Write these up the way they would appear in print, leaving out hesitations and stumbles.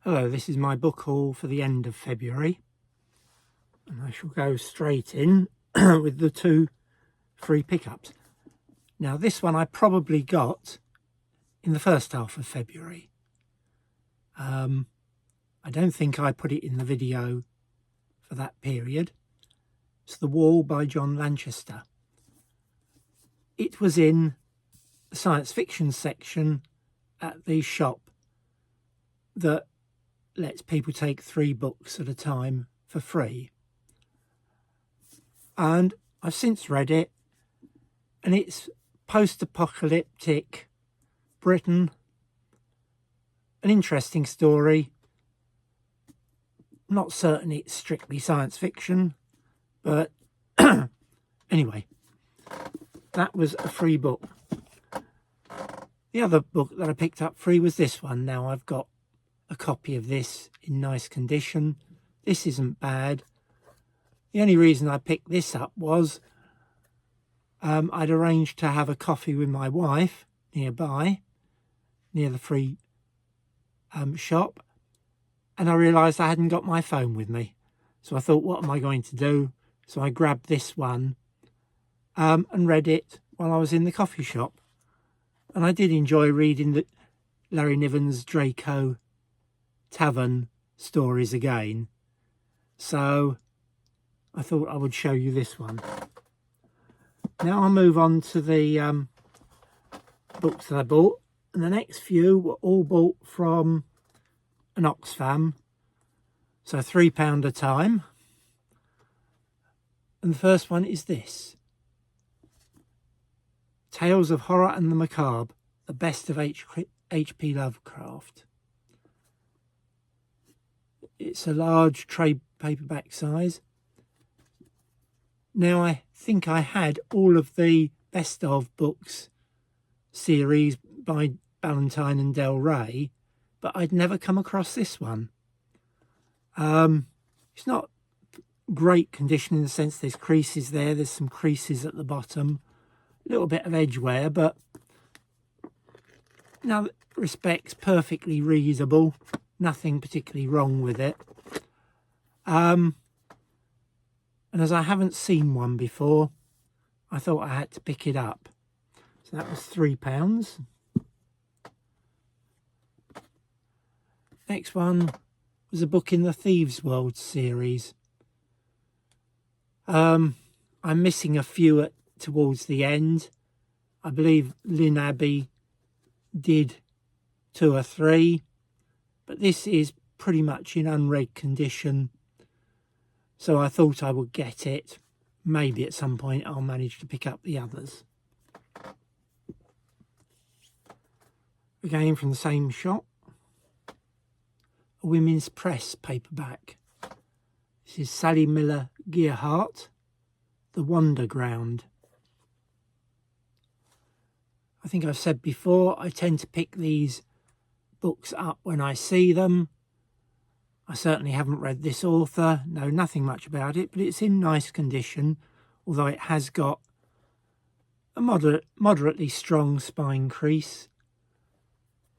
Hello, this is my book haul for the end of February, and I shall go straight in with the two free pickups. Now this one I probably got in the first half of February. I don't think I put it in the video for that period. It's The Wall by John Lanchester. It was in the science fiction section at the shop that lets people take 3 books at a time for free. And I've since read it, and it's post-apocalyptic Britain, an interesting story. Not certain it's strictly science fiction, but anyway, that was a free book. The other book that I picked up free was this one. Now I've got a copy of this in nice condition. This isn't bad. The only reason I picked this up was I'd arranged to have a coffee with my wife nearby, near the free shop, and I realised I hadn't got my phone with me. So I thought, what am I going to do? So I grabbed this one and read it while I was in the coffee shop. And I did enjoy reading the Larry Niven's Draco Tavern stories again. So I thought I would show you this one. Now I'll move on to the books that I bought. And the next few were all bought from an Oxfam. So £3 a time. And the first one is this. Tales of Horror and the Macabre, the best of H.P. Lovecraft. It's a large trade paperback size. Now I think I had all of the best of books series by Ballantine and Del Rey, but I'd never come across this one. It's not great condition in the sense there's creases there. There's some creases at the bottom, a little bit of edge wear, but in other respects perfectly readable. Nothing particularly wrong with it. And as I haven't seen one before, I thought I had to pick it up. So that was £3. Next one was a book in the Thieves' World series. I'm missing a few towards the end. I believe Lynn Abbey did 2 or 3. But this is pretty much in unread condition. So I thought I would get it. Maybe at some point I'll manage to pick up the others. Again from the same shop. A Women's Press paperback. This is Sally Miller Gearhart, The Wonder Ground. I think I've said before, I tend to pick these books up when I see them. I certainly haven't read this author, know nothing much about it, but it's in nice condition, although it has got a moderately strong spine crease.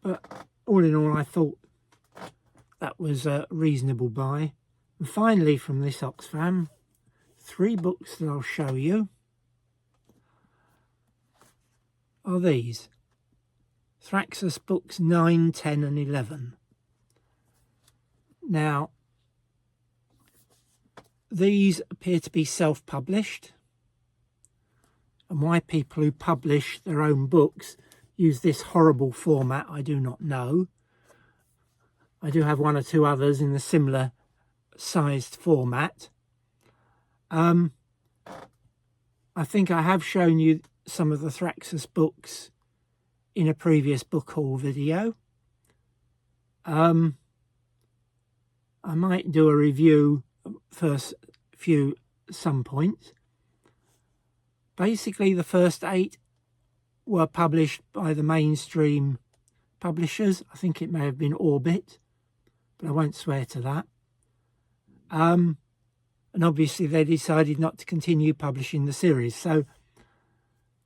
But all in all, I thought that was a reasonable buy. And finally, from this Oxfam, 3 books that I'll show you are these. Thraxus books 9, 10 and 11. Now, these appear to be self-published, and why people who publish their own books use this horrible format I do not know. I do have 1 or 2 others in a similar sized format. I think I have shown you some of the Thraxus books in a previous book haul video. I might do a review first few some point. Basically the first 8 were published by the mainstream publishers. I think it may have been Orbit, but I won't swear to that. And obviously they decided not to continue publishing the series. So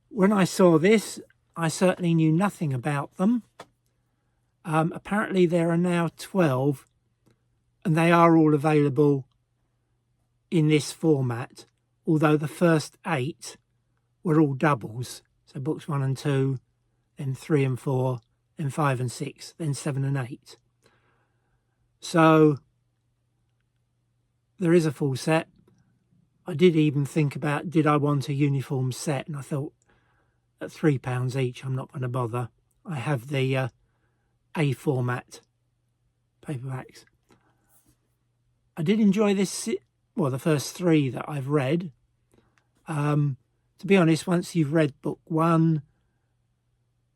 when I saw this, I certainly knew nothing about them. Apparently there are now 12 and they are all available in this format, although the first 8 were all doubles. So books 1 and 2, then 3 and 4, then 5 and 6, then 7 and 8. So there is a full set. I did even think about, did I want a uniform set? And I thought, at £3 each, I'm not going to bother. I have the A format paperbacks. I did enjoy this, well, the first 3 that I've read. To be honest, once you've read book 1,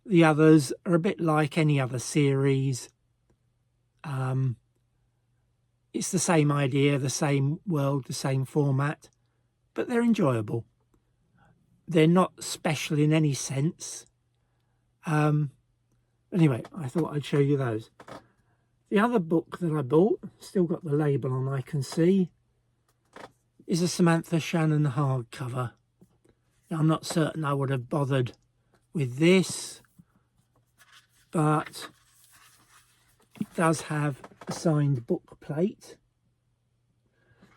the others are a bit like any other series. It's the same idea, the same world, the same format, but they're enjoyable. They're not special in any sense. Anyway, I thought I'd show you those. The other book that I bought, still got the label on, I can see, is a Samantha Shannon hardcover. Now, I'm not certain I would have bothered with this, but it does have a signed book plate.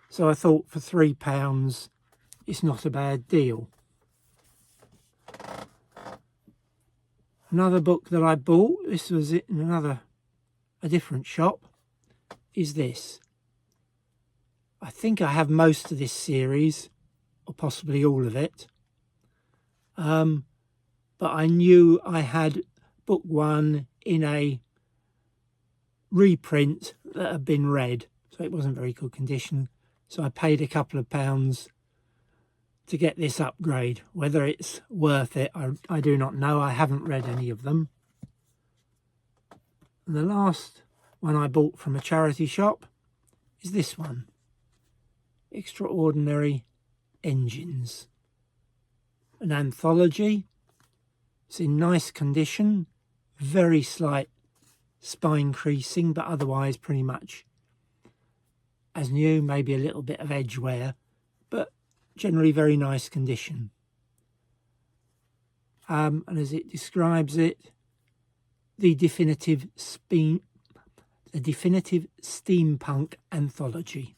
So I thought for £3, it's not a bad deal. Another book that I bought, this was in a different shop, is this. I think I have most of this series, or possibly all of it. But I knew I had book 1 in a reprint that had been read, so it wasn't very good condition. So I paid a couple of pounds to get this upgrade. Whether it's worth it, I do not know. I haven't read any of them. And the last one I bought from a charity shop is this one. Extraordinary Engines. An anthology. It's in nice condition. Very slight spine creasing, but otherwise pretty much as new. Maybe a little bit of edge wear, but generally very nice condition. And as it describes it, the definitive steampunk anthology.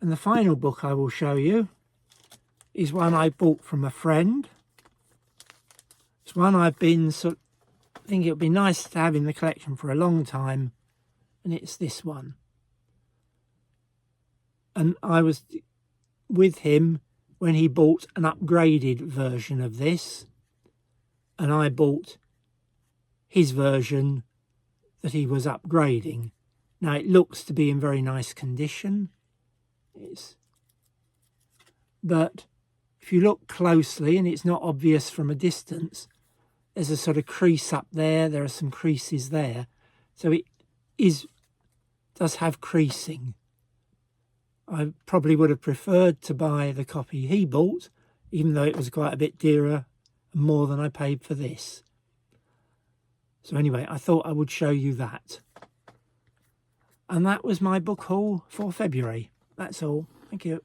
And the final book I will show you is one I bought from a friend. It's one I've been think it would be nice to have in the collection for a long time, and it's this one. And I was with him when he bought an upgraded version of this, and I bought his version that he was upgrading. Now it looks to be in very nice condition, but if you look closely, and it's not obvious from a distance, there's a sort of crease up there, there are some creases there, so it does have creasing. I probably would have preferred to buy the copy he bought, even though it was quite a bit dearer and more than I paid for this. So anyway, I thought I would show you that. And that was my book haul for February. That's all. Thank you.